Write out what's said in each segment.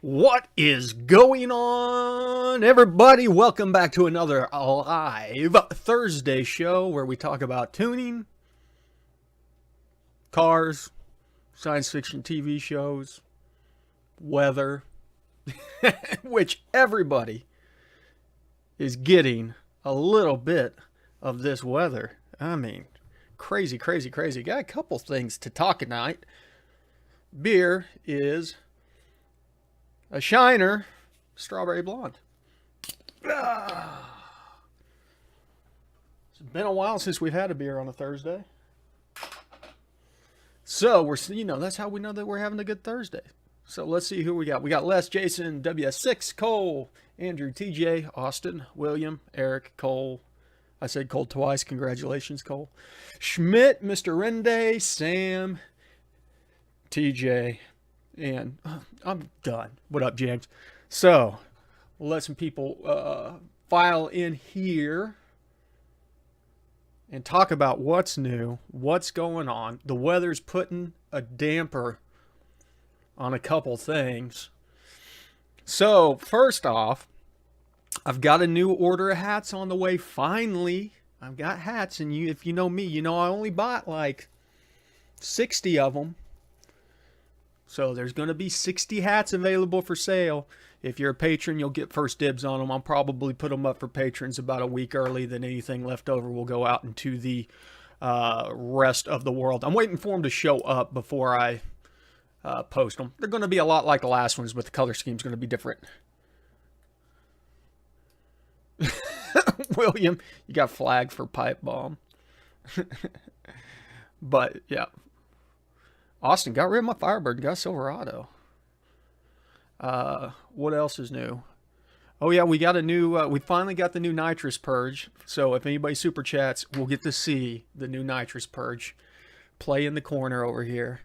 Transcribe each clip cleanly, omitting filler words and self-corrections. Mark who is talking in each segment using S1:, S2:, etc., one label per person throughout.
S1: What is going on, everybody? Welcome back to another live Thursday show where we talk about tuning, cars, science fiction TV shows, weather, which everybody is getting a little bit of this weather. I mean, crazy, crazy, crazy. Got a couple things to talk tonight. Beer is a Shiner Strawberry Blonde. It's been a while since we've had a beer on a Thursday. So, that's how we know that we're having a good Thursday. So, let's see who we got. We got Les, Jason, WS6, Cole, Andrew, TJ, Austin, William, Eric, Cole. I said Cole twice. Congratulations, Cole. Schmidt, Mr. Rende, Sam, TJ, and I'm done. What up, James? So, we'll let some people file in here and talk about what's new, what's going on. The weather's putting a damper on a couple things. So, first off, I've got a new order of hats on the way. Finally, I've got hats, and if you know me, you know I only bought like 60 of them. So there's going to be 60 hats available for sale. If you're a patron, you'll get first dibs on them. I'll probably put them up for patrons about a week early. Then anything left over will go out into the rest of the world. I'm waiting for them to show up before I post them. They're going to be a lot like the last ones, but the color scheme's going to be different. William, you got flagged for pipe bomb. But, yeah. Austin got rid of my Firebird, got a Silverado. What else is new? Oh yeah, we got a new, we finally got the new nitrous purge. So if anybody super chats, we'll get to see the new nitrous purge play in the corner over here.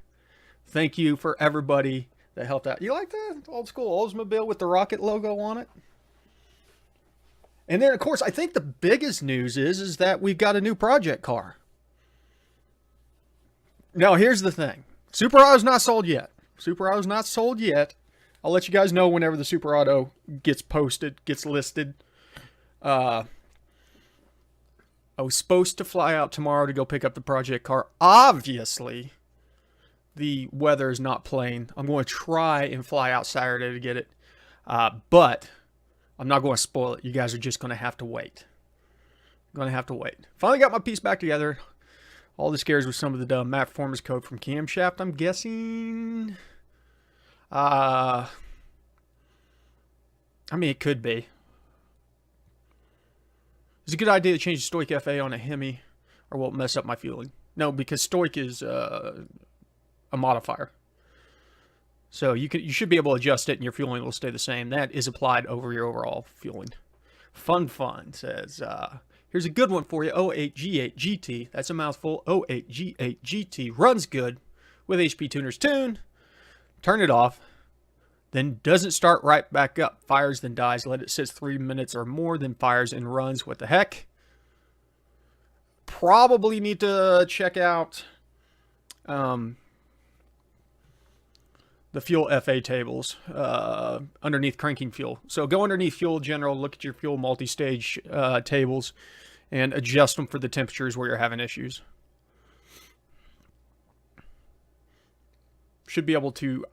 S1: Thank you for everybody that helped out. You like that old school Oldsmobile with the rocket logo on it? And then of course, I think the biggest news is that we've got a new project car. Now here's the thing. Super Auto's not sold yet. Super Auto's not sold yet. I'll let you guys know whenever the Super Auto gets posted, gets listed. I was supposed to fly out tomorrow to go pick up the project car. Obviously, the weather is not playing. I'm going to try and fly out Saturday to get it. But I'm not going to spoil it. You guys are just going to have to wait. Going to have to wait. Finally got my piece back together. All the scares with some of the map performance code from Camshaft, I'm guessing. I mean, it could be. It's a good idea to change the Stoic FA on a Hemi, or will it mess up my fueling? No, because Stoic is a modifier. So you should be able to adjust it, and your fueling will stay the same. That is applied over your overall fueling. Fun says... Here's a good one for you. 08G8GT. That's a mouthful. 08G8GT. Runs good with HP Tuner's tune. Turn it off. Then doesn't start right back up. Fires, then dies. Let it sit 3 minutes or more. Then fires and runs. What the heck? Probably need to check out the fuel FA tables underneath cranking fuel. So go underneath fuel general, look at your fuel multi-stage tables, and adjust them for the temperatures where you're having issues. Should be able to,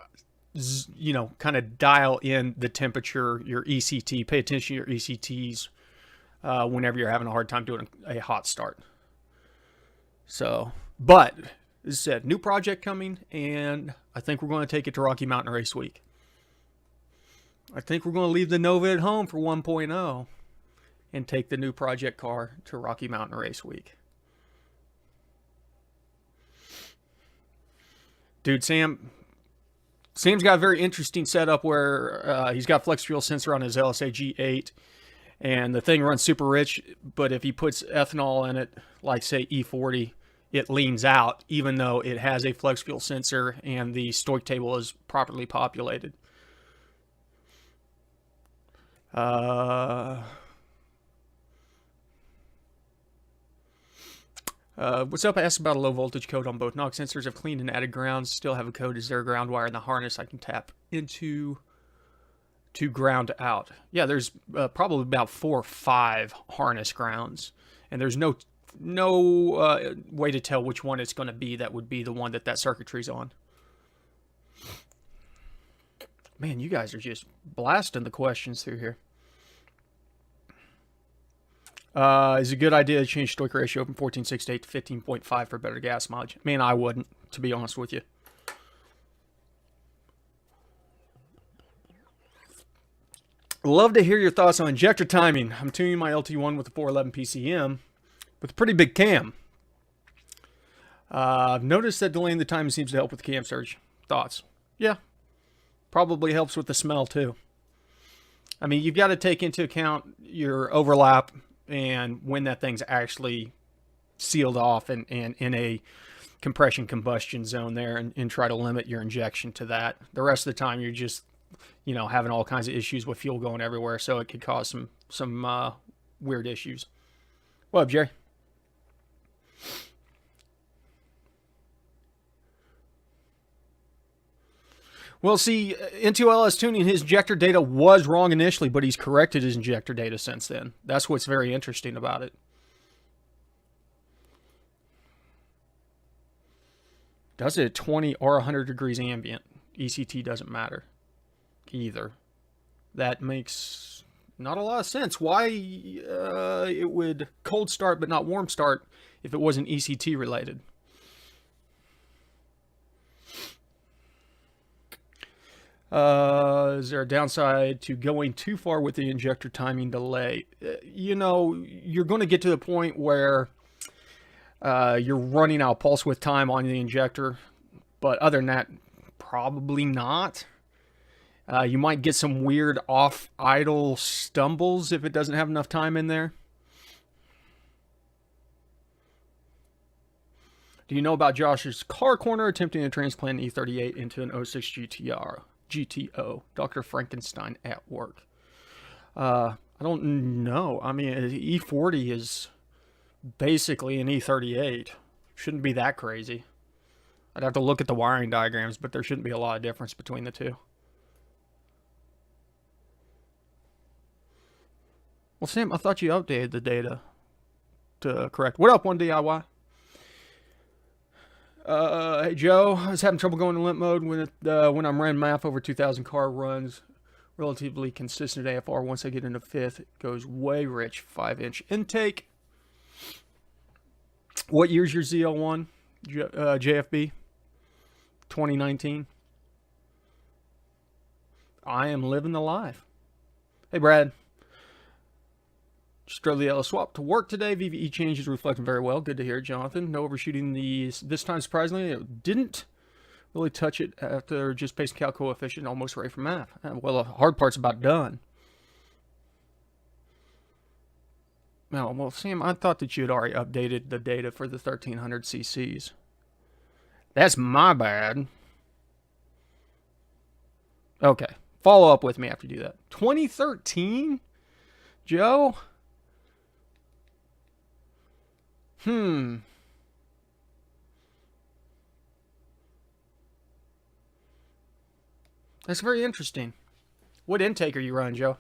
S1: kind of dial in the temperature, your ECT. Pay attention to your ECTs whenever you're having a hard time doing a hot start. So, but... As I said, new project coming, and I think we're going to take it to Rocky Mountain Race Week. I think we're going to leave the Nova at home for 1.0 and take the new project car to Rocky Mountain Race Week. Dude, Sam's got a very interesting setup where he's got flex fuel sensor on his LSA G8, and the thing runs super rich, but if he puts ethanol in it, like say E40, it leans out, even though it has a flex fuel sensor and the Stoic table is properly populated. What's up? I asked about a low voltage code on both knock sensors. I've cleaned and added grounds. Still have a code. Is there a ground wire in the harness I can tap into? to ground out. Yeah, there's probably about 4 or 5 harness grounds, and there's no way to tell which one it's going to be that would be the one that circuitry's on. Man, you guys are just blasting the questions through here. Is it a good idea to change stoic ratio from 14.68 to 15.5 for better gas mileage? Man, I wouldn't, to be honest with you. Love to hear your thoughts on injector timing. I'm tuning my LT1 with the 411 PCM with a pretty big cam. I've noticed that delaying the timing seems to help with the cam surge. Thoughts? Yeah. Probably helps with the smell too. I mean, you've got to take into account your overlap and when that thing's actually sealed off and in a compression combustion zone there, and try to limit your injection to that. The rest of the time you're just, you know, having all kinds of issues with fuel going everywhere, so it could cause some weird issues. What up, Jerry? Well, see, N2LS tuning, his injector data was wrong initially, but he's corrected his injector data since then. That's what's very interesting about it. Does it at 20 or 100 degrees ambient? ECT doesn't matter either. That makes not a lot of sense. Why it would cold start but not warm start if it wasn't ECT related? Is there a downside to going too far with the injector timing delay? You know, you're going to get to the point where you're running out of pulse width time on the injector, but other than that, probably not. You might get some weird off idle stumbles if it doesn't have enough time in there. Do you know about Josh's car corner attempting to transplant an E38 into an 06 GTO? Dr. Frankenstein at work. I don't know. I mean, E40 is basically an E38. Shouldn't be that crazy. I'd have to look at the wiring diagrams, but there shouldn't be a lot of difference between the two. Well, Sam, I thought you updated the data to correct. What up, 1DIY? Hey, Joe, I was having trouble going to limp mode when I'm running math over 2,000 car runs. Relatively consistent AFR. Once I get into fifth, it goes way rich. 5-inch intake. What year's your ZL1, JFB? 2019. I am living the life. Hey, Brad. Just drove the LS swap to work today. VVE changes reflecting very well. Good to hear, Jonathan. No overshooting this time, surprisingly. It didn't really touch it after just pace cal coefficient, almost ready for math. Well, the hard part's about done. No, well, Sam, I thought that you had already updated the data for the 1300 cc's. That's my bad. Okay, follow up with me after you do that. 2013? Joe? That's very interesting. What intake are you running, Joe?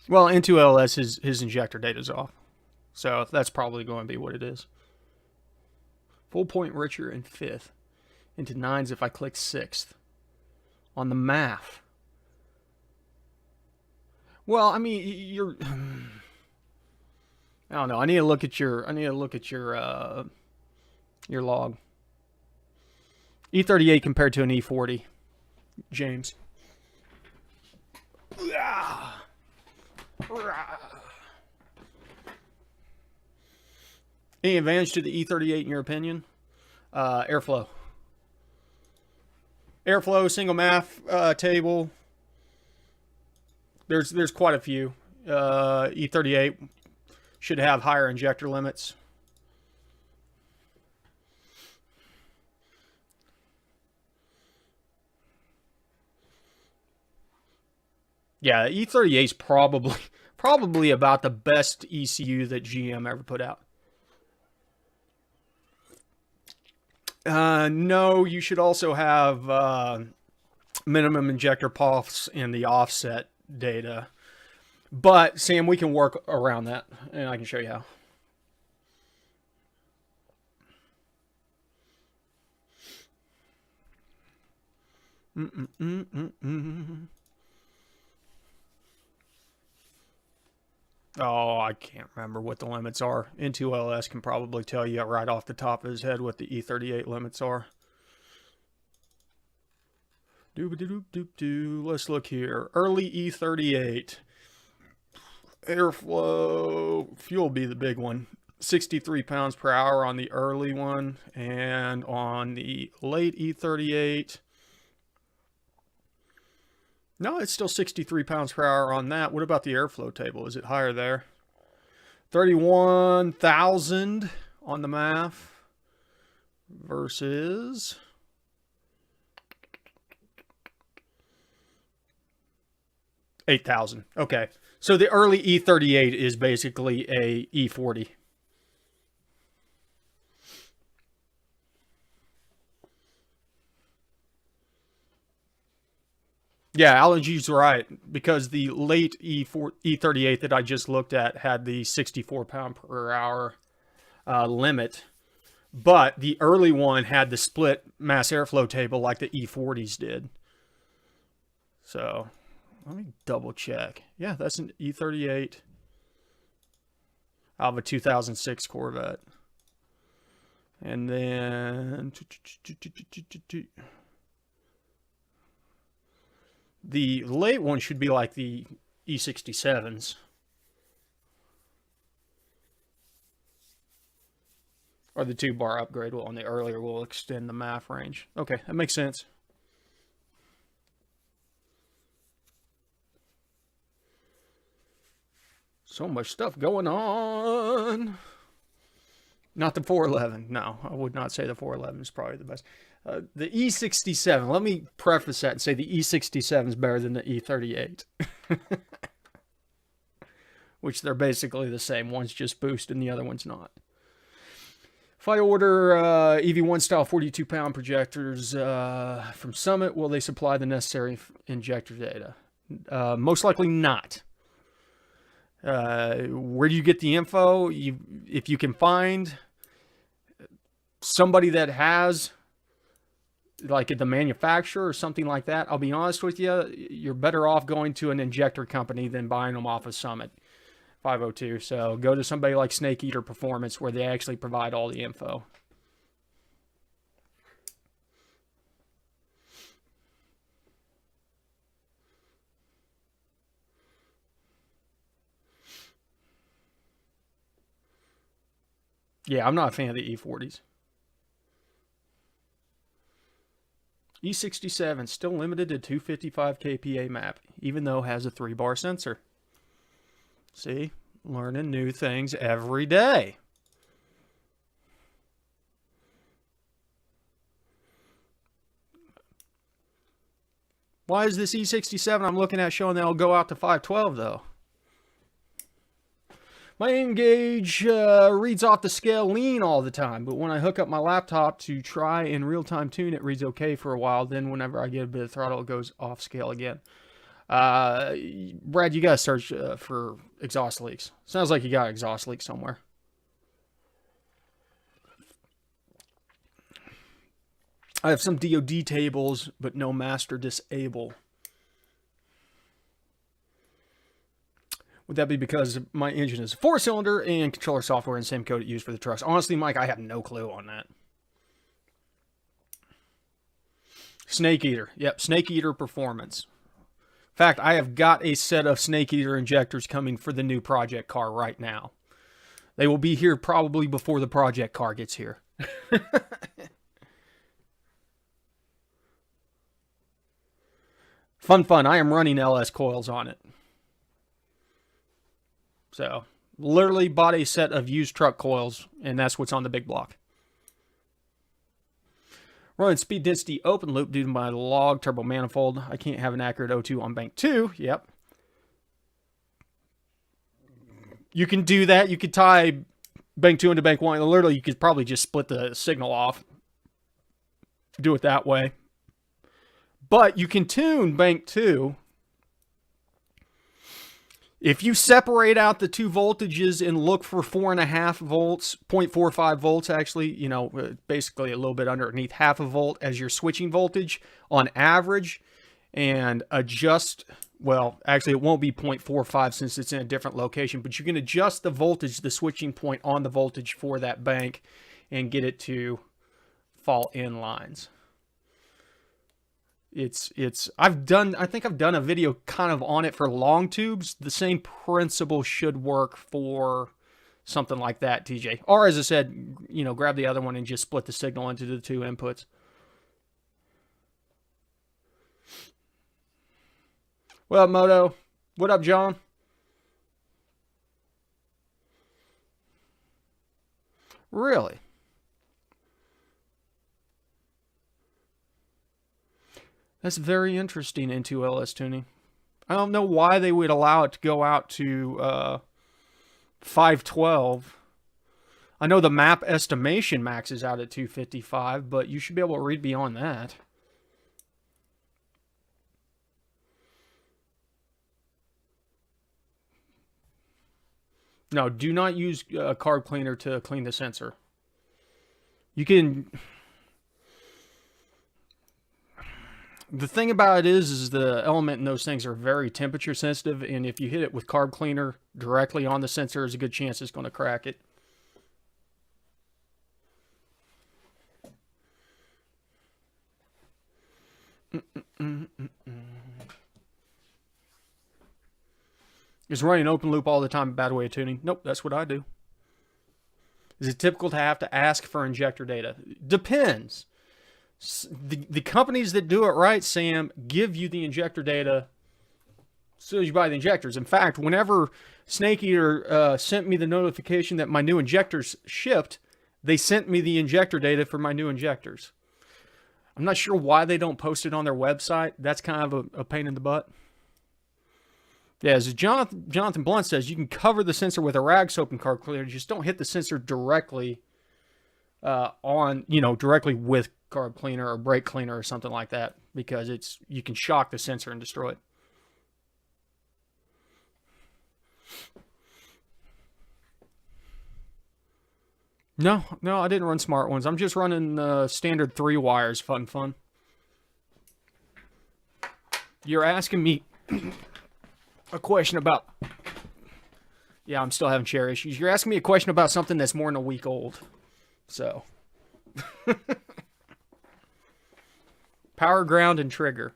S1: Well, N2LS, his injector data's off. So that's probably going to be what it is. Full point richer in fifth. Into nines if I click sixth. On the math. Well, I mean, you're... I don't know. I need to look at your log. E38 compared to an E40, James. Any advantage to the E38 in your opinion? Airflow. Airflow, single math table. There's quite a few. E38 should have higher injector limits. Yeah, E38 is probably about the best ECU that GM ever put out. No, you should also have minimum injector pulse and the offset data. But, Sam, we can work around that, and I can show you how. Oh, I can't remember what the limits are. N2LS can probably tell you right off the top of his head what the E38 limits are. Let's look here. Early E38. Airflow, fuel be the big one. 63 pounds per hour on the early one, and on the late E38, no, it's still 63 pounds per hour on that. What about the airflow table? Is it higher there? 31,000 on the MAF versus 8,000. Okay. So the early E38 is basically a E40. Yeah, Alan G's right, because the late E38 that I just looked at had the 64 pound per hour limit, but the early one had the split mass airflow table like the E40s did. So let me double check. Yeah, that's an E38 out of a 2006 Corvette. And then the late one should be like the E67s. Or the 2-bar upgrade on the earlier will extend the MAF range. Okay, that makes sense. So much stuff going on. Not the 411. No, I would not say the 411 is probably the best. The E67, let me preface that and say the E67 is better than the E38. Which they're basically the same. One's just boost and the other one's not. If I order EV1 style 42 pound projectors from Summit, will they supply the necessary injector data? Most likely not. Where do you get the info? If you can find somebody that has, like at the manufacturer or something like that, I'll be honest with you, you're better off going to an injector company than buying them off of Summit 502. So go to somebody like Snake Eater Performance where they actually provide all the info. Yeah, I'm not a fan of the E40s. E67 still limited to 255 kPa map, even though it has a 3-bar sensor. See, learning new things every day. Why is this E67 I'm looking at showing that it'll go out to 512 though? My N-Gauge reads off the scale lean all the time, but when I hook up my laptop to try in real-time tune, it reads okay for a while. Then whenever I get a bit of throttle, it goes off scale again. Brad, you gotta search for exhaust leaks. Sounds like you got exhaust leak somewhere. I have some DoD tables, but no master disable. Would that be because my engine is a 4-cylinder and controller software and the same code it used for the trucks? Honestly, Mike, I have no clue on that. Snake Eater. Yep, Snake Eater Performance. In fact, I have got a set of Snake Eater injectors coming for the new project car right now. They will be here probably before the project car gets here. Fun. I am running LS coils on it. So, literally bought a set of used truck coils, and that's what's on the big block. Running speed density open loop due to my log turbo manifold. I can't have an accurate O2 on bank 2. Yep. You can do that. You could tie bank 2 into bank 1. Literally, you could probably just split the signal off do it that way. But you can tune bank 2. If you separate out the two voltages and look for 4.5 volts, 0.45 volts actually, you know, basically a little bit underneath half a volt as your switching voltage on average, and adjust, well, actually it won't be 0.45 since it's in a different location, but you can adjust the voltage, the switching point on the voltage for that bank, and get it to fall in lines. I think I've done a video kind of on it for long tubes. The same principle should work for something like that, TJ. Or as I said, you know, grab the other one and just split the signal into the two inputs. What up, Moto? What up, John? Really? That's very interesting into LS tuning. I don't know why they would allow it to go out to 512. I know the map estimation maxes out at 255, but you should be able to read beyond that. No, do not use a carb cleaner to clean the sensor. You can... The thing about it is the element in those things are very temperature sensitive, and if you hit it with carb cleaner directly on the sensor, there's a good chance it's going to crack it. Is running open loop all the time a bad way of tuning? Nope, that's what I do. Is it typical to have to ask for injector data? Depends. The companies that do it right, Sam, give you the injector data as soon as you buy the injectors. In fact, whenever Snake Eater sent me the notification that my new injectors shipped, they sent me the injector data for my new injectors. I'm not sure why they don't post it on their website. That's kind of a pain in the butt. Yeah, as Jonathan Blunt says, you can cover the sensor with a rag soap and carb cleaner. Just don't hit the sensor directly directly with carb cleaner or brake cleaner or something like that, because you can shock the sensor and destroy it. No, I didn't run smart ones. I'm just running standard 3 wires. Fun. You're asking me a question about... Yeah, I'm still having chair issues. You're asking me a question about something that's more than a week old. So... Power, ground, and trigger.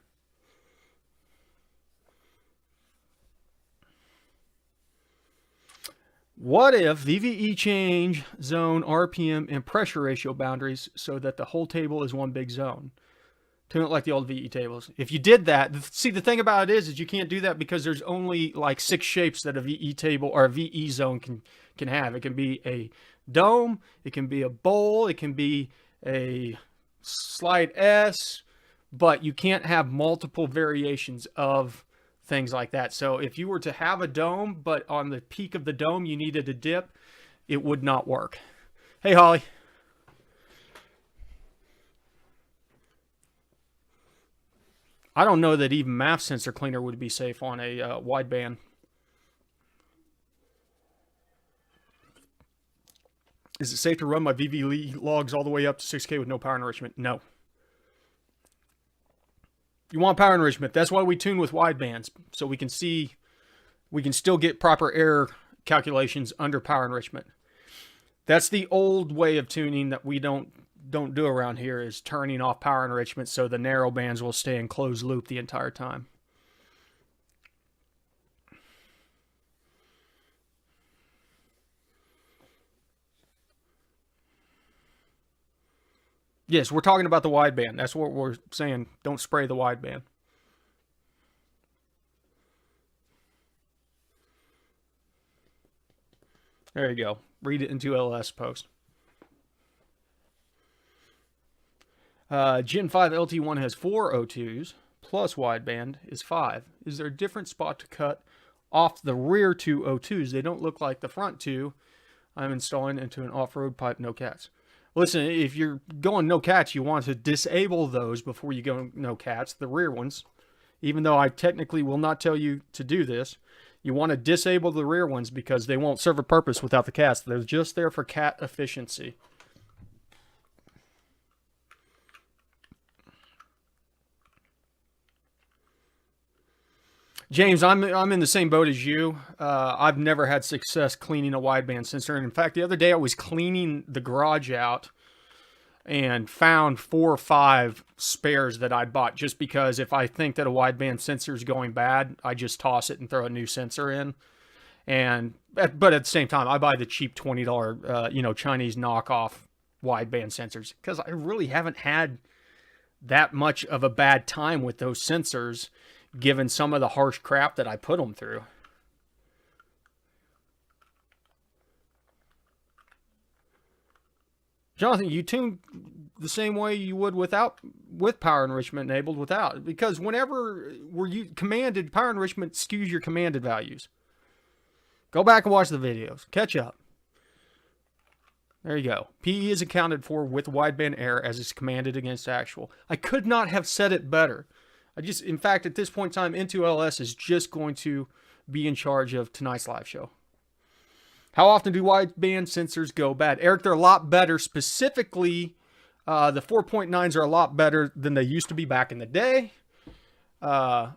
S1: What if VVE change zone, RPM, and pressure ratio boundaries so that the whole table is one big zone? Tune it like the old VE tables. If you did that, see, the thing about it is you can't do that because there's only like 6 shapes that a VE table or a VE zone can have. It can be a dome, it can be a bowl, it can be a slide S, but you can't have multiple variations of things like that. So if you were to have a dome, but on the peak of the dome you needed a dip, it would not work. Hey, Holly. I don't know that even MAF sensor cleaner would be safe on a wideband. Is it safe to run my VV logs all the way up to 6K with no power enrichment? No. You want power enrichment. That's why we tune with widebands, so we can still get proper error calculations under power enrichment. That's the old way of tuning that we don't do around here, is turning off power enrichment so the narrow bands will stay in closed loop the entire time. Yes, we're talking about the wideband. That's what we're saying. Don't spray the wideband. There you go. Read it into LS post. Gen 5 LT1 has 4 O2s, plus wideband is 5. Is there a different spot to cut off the rear 2 O2s? They don't look like the front 2 I'm installing into an off-road pipe, no cats. Listen, if you're going no cats, you want to disable those before you go no cats, the rear ones. Even though I technically will not tell you to do this, you want to disable the rear ones because they won't serve a purpose without the cats. They're just there for cat efficiency. James, I'm in the same boat as you. I've never had success cleaning a wideband sensor. And in fact, the other day I was cleaning the garage out and found 4 or 5 spares that I'd bought just because if I think that a wideband sensor is going bad, I just toss it and throw a new sensor in. But at the same time, I buy the cheap $20, Chinese knockoff wideband sensors because I really haven't had that much of a bad time with those sensors, given some of the harsh crap that I put them through. Jonathan, you tune the same way you would with power enrichment enabled without, because whenever you commanded, power enrichment skews your commanded values. Go back and watch the videos. Catch up. There you go. PE is accounted for with wideband error as is commanded against actual. I could not have said it better. In fact, at this point in time, InTune LS is just going to be in charge of tonight's live show. How often do wideband sensors go bad? Eric, they're a lot better. Specifically, the 4.9s are a lot better than they used to be back in the day.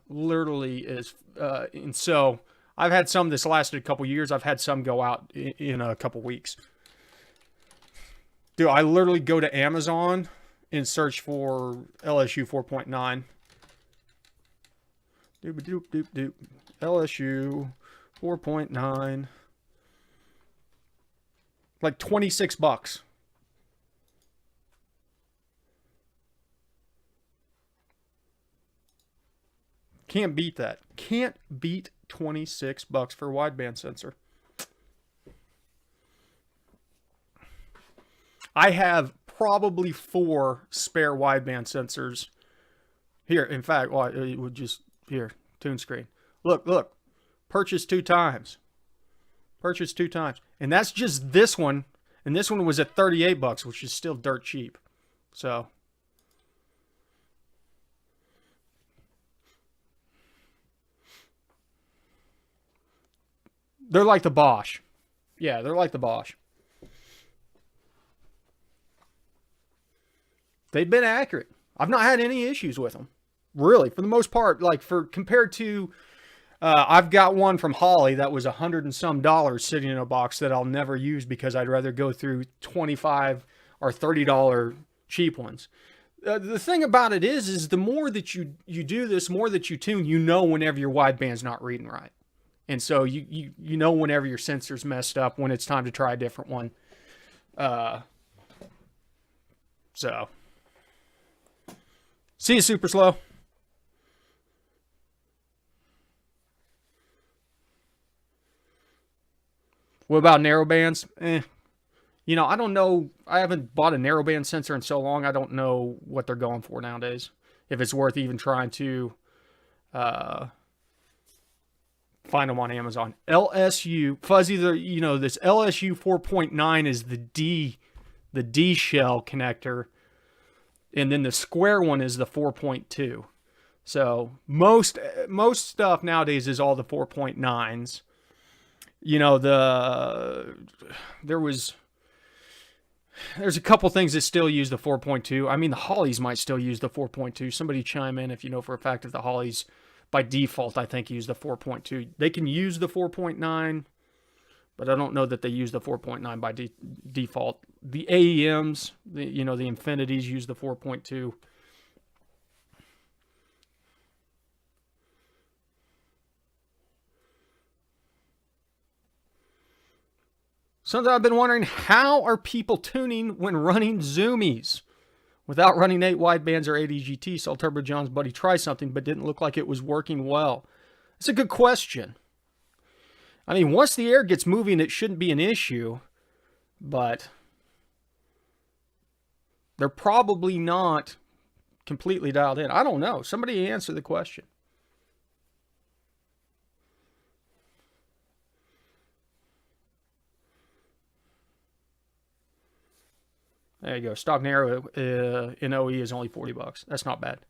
S1: Literally is. And so I've had some this lasted a couple years. I've had some go out in a couple weeks. Dude, I literally go to Amazon and search for LSU 4.9. Doop. LSU 4.9. Like $26. Can't beat that. Can't beat $26 for a wideband sensor. I have probably 4 spare wideband sensors here. In fact, well, it would just here, tune screen. Look. Purchased 2 times. Purchased 2 times. And that's just this one. And this one was at $38, which is still dirt cheap. So they're like the Bosch. Yeah, they're like the Bosch. They've been accurate. I've not had any issues with them. Really, for the most part, like compared to I've got one from Holly that was $100 and some sitting in a box that I'll never use because I'd rather go through $25 or $30 cheap ones. The thing about it is the more that you do this, more that you tune, you know whenever your wideband's not reading right. And so you know whenever your sensor's messed up, when it's time to try a different one. So see you, Super Slow. What about narrowbands? I don't know. I haven't bought a narrowband sensor in so long. I don't know what they're going for nowadays. If it's worth even trying to find them on Amazon. LSU fuzzy. This LSU 4.9 is the D shell connector, and then the square one is the 4.2. So most stuff nowadays is all the 4.9s. There's a couple things that still use the 4.2. I mean, the Hollies might still use the 4.2. Somebody chime in if you know for a fact if the Hollies, by default, I think use the 4.2. They can use the 4.9, but I don't know that they use the 4.9 by default. The AEMs, the Infinities use the 4.2. Something I've been wondering, how are people tuning when running zoomies without running 8 widebands or 8 EGT? Saw Turbo John's buddy try something, but didn't look like it was working well. That's a good question. I mean, once the air gets moving, it shouldn't be an issue, but they're probably not completely dialed in. I don't know. Somebody answer the question. There you go. Stock narrow in OE is only $40. That's not bad.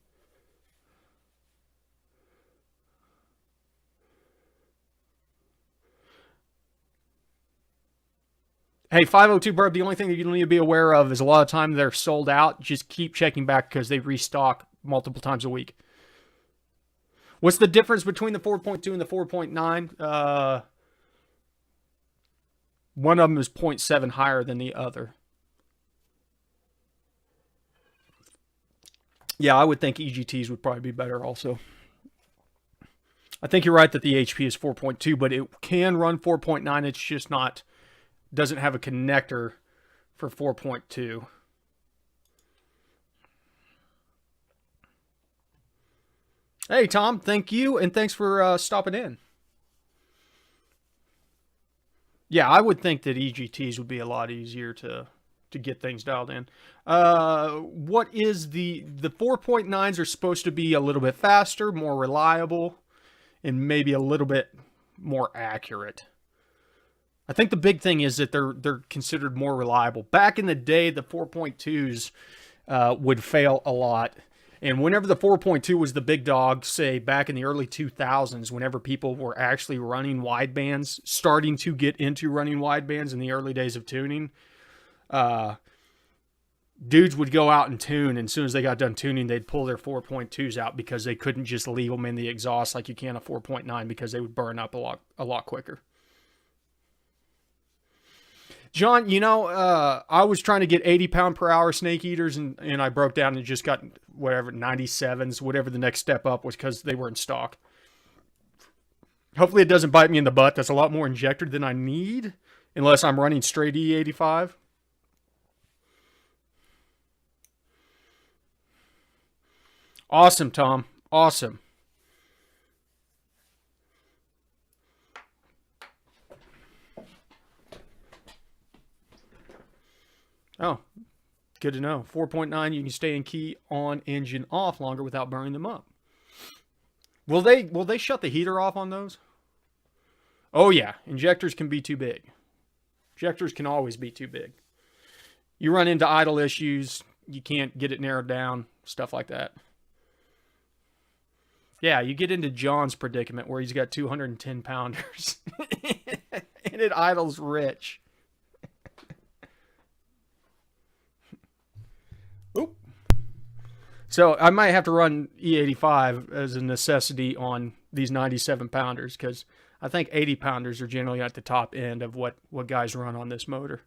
S1: Hey, 502 Burb, the only thing that you need to be aware of is a lot of time they're sold out. Just keep checking back because they restock multiple times a week. What's the difference between the 4.2 and the 4.9? One of them is 0.7 higher than the other. Yeah, I would think EGTs would probably be better also. I think you're right that the HP is 4.2, but it can run 4.9. It's just not, doesn't have a connector for 4.2. Hey, Tom, thank you, and thanks for stopping in. Yeah, I would think that EGTs would be a lot easier to get things dialed in. What is the 4.9s are supposed to be a little bit faster, more reliable, and maybe a little bit more accurate. I think the big thing is that they're considered more reliable. Back in the day, the 4.2s would fail a lot. And whenever the 4.2 was the big dog, say back in the early 2000s, whenever people were actually running widebands, starting to get into running widebands in the early days of tuning, dudes would go out and tune, and as soon as they got done tuning, they'd pull their 4.2s out because they couldn't just leave them in the exhaust like you can a 4.9 because they would burn up a lot quicker. John, you know, I was trying to get 80 pound per hour snake eaters, and I broke down and just got whatever 97s, whatever the next step up was, because they were in stock. Hopefully it doesn't bite me in the butt. That's a lot more injector than I need, unless I'm running straight E85. Awesome, Tom. Awesome. Oh, good to know. 4.9, you can stay in key on, engine off longer without burning them up. Will they shut the heater off on those? Oh yeah, injectors can be too big. Injectors can always be too big. You run into idle issues, you can't get it narrowed down, stuff like that. Yeah, you get into John's predicament where he's got 210 pounders and it idles rich. Oop. So I might have to run E85 as a necessity on these 97 pounders, because I think 80 pounders are generally at the top end of what guys run on this motor.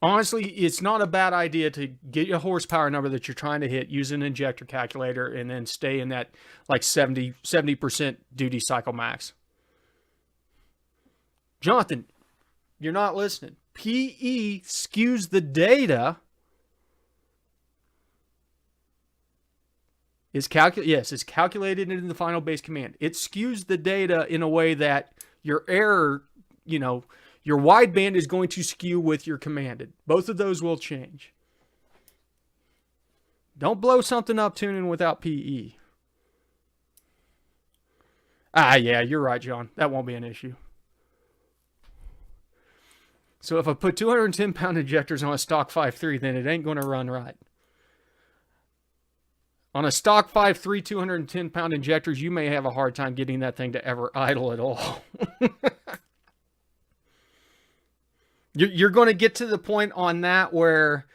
S1: Honestly, it's not a bad idea to get your horsepower number that you're trying to hit, use an injector calculator, and then stay in that like 70% duty cycle max. Jonathan, you're not listening. PE skews the data. It's calculated in the final base command. It skews the data in a way that your error, your wideband is going to skew with your commanded. Both of those will change. Don't blow something up tuning without PE. Yeah, you're right, John. That won't be an issue. So if I put 210 pound injectors on a stock 5.3, then it ain't going to run right. On a stock 5.3, 210 pound injectors, you may have a hard time getting that thing to ever idle at all. You're going to get to the point on that where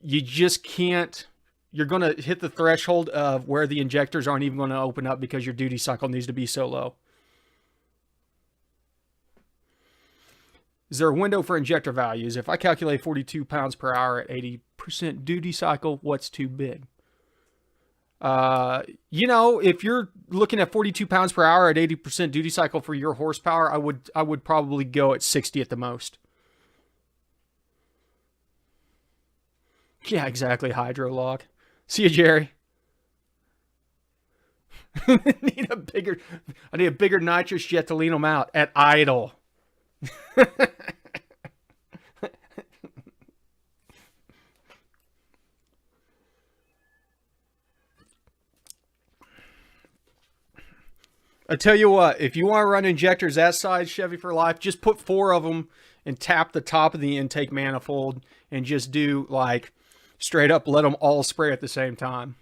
S1: you just can't, you're going to hit the threshold of where the injectors aren't even going to open up because your duty cycle needs to be so low. Is there a window for injector values? If I calculate 42 pounds per hour at 80% duty cycle, what's too big? If you're looking at 42 pounds per hour at 80% duty cycle for your horsepower, I would probably go at 60 at the most. Yeah, exactly. Hydro log. See you, Jerry. I need a bigger nitrous jet to lean them out at idle. I tell you what, if you want to run injectors that size, Chevy for life, just put 4 of them and tap the top of the intake manifold and just do like straight up, let them all spray at the same time.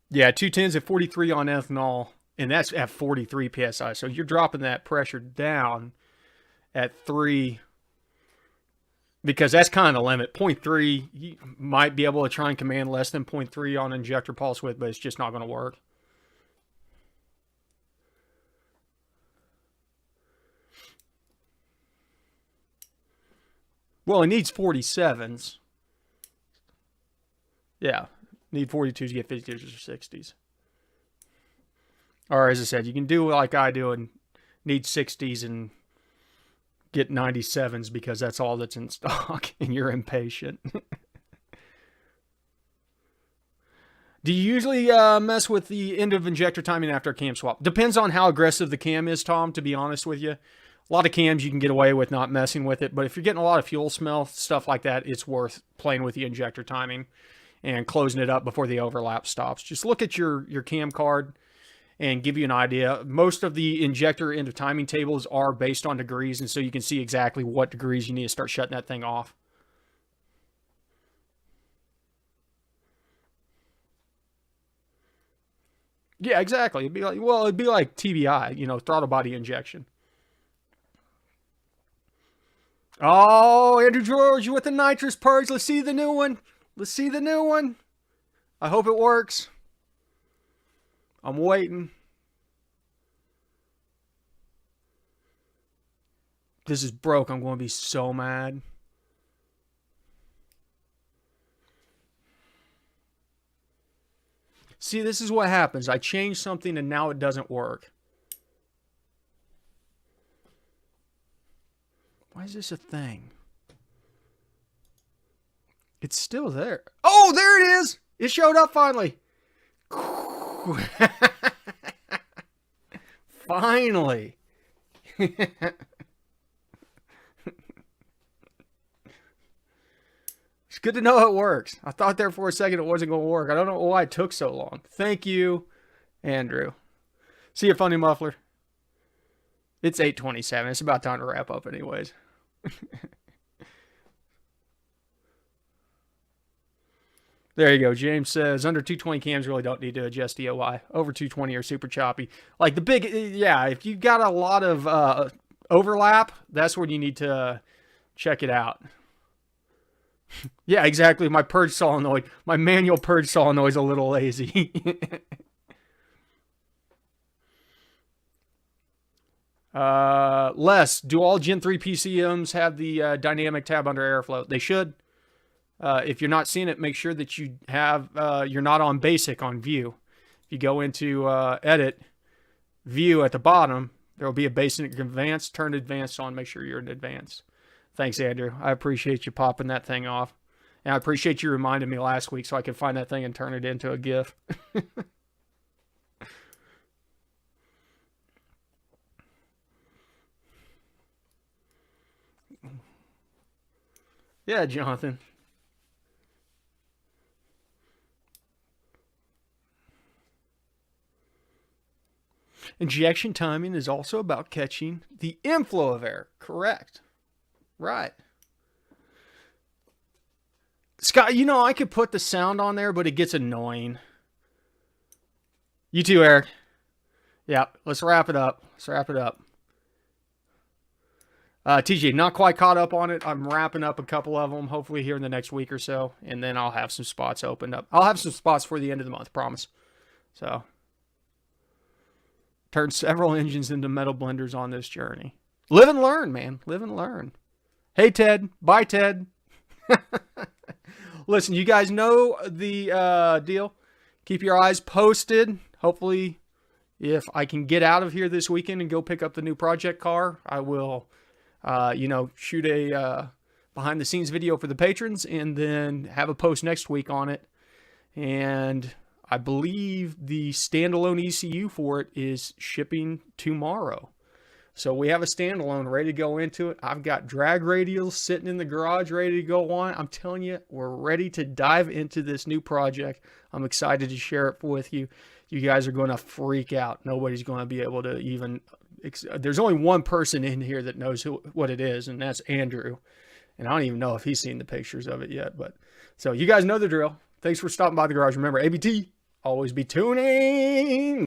S1: Yeah, 210s at 43 on ethanol, and that's at 43 psi. So you're dropping that pressure down at 3, because that's kind of the limit. 0.3, you might be able to try and command less than 0.3 on injector pulse width, but it's just not going to work. Well, it needs 47s. Yeah, need 42s to get 52s or 60s. Or as I said, you can do like I do and need 60s and get 97s because that's all that's in stock and you're impatient. Do you usually mess with the end of injector timing after a cam swap? Depends on how aggressive the cam is, Tom, to be honest with you. A lot of cams you can get away with not messing with it, but if you're getting a lot of fuel smell, stuff like that, it's worth playing with the injector timing and closing it up before the overlap stops. Just look at your cam card and give you an idea. Most of the injector end of timing tables are based on degrees, and so you can see exactly what degrees you need to start shutting that thing off. Yeah, exactly. It'd be like TBI, you know, throttle body injection. Oh, Andrew George with the nitrous purge. Let's see the new one. Let's see the new one. I hope it works. I'm waiting. This is broke. I'm going to be so mad. See, this is what happens. I changed something and now it doesn't work. Why is this a thing? It's still there. Oh, there it is. It showed up finally. Finally. It's good to know it works. I thought there for a second it wasn't going to work. I don't know why it took so long. Thank you, Andrew. See you, funny muffler. It's 8:27. It's about time to wrap up anyways. There you go. James says, under 220 cams really don't need to adjust DOI. Over 220 are super choppy. Like the big, yeah, if you've got a lot of overlap, that's when you need to check it out. Yeah, exactly. My purge solenoid, my manual purge solenoid is a little lazy. Les, do all Gen 3 PCMs have the dynamic tab under airflow? They should. If you're not seeing it, make sure that you have, you're not on basic on view. If you go into edit, view at the bottom, there will be a basic advanced, turn advanced on, make sure you're in advanced. Thanks, Andrew. I appreciate you popping that thing off. And I appreciate you reminding me last week so I could find that thing and turn it into a GIF. Yeah, Jonathan. Injection timing is also about catching the inflow of air. Correct. Right. Scott, you know, I could put the sound on there, but it gets annoying. You too, Eric. Yeah, let's wrap it up. Let's wrap it up. TJ, not quite caught up on it. I'm wrapping up a couple of them, hopefully here in the next week or so, and then I'll have some spots opened up. I'll have some spots for the end of the month, promise. So, turned several engines into metal blenders on this journey. Live and learn, man. Live and learn. Hey, Ted. Bye, Ted. Listen, you guys know the deal. Keep your eyes posted. Hopefully, if I can get out of here this weekend and go pick up the new project car, I will, shoot a behind-the-scenes video for the patrons and then have a post next week on it. And I believe the standalone ECU for it is shipping tomorrow. So we have a standalone ready to go into it. I've got drag radials sitting in the garage ready to go on. I'm telling you, we're ready to dive into this new project. I'm excited to share it with you. You guys are going to freak out. Nobody's going to be able to even... There's only one person in here that knows what it is, and that's Andrew. And I don't even know if he's seen the pictures of it yet. But so you guys know the drill. Thanks for stopping by the garage. Remember, ABT, always be tuning.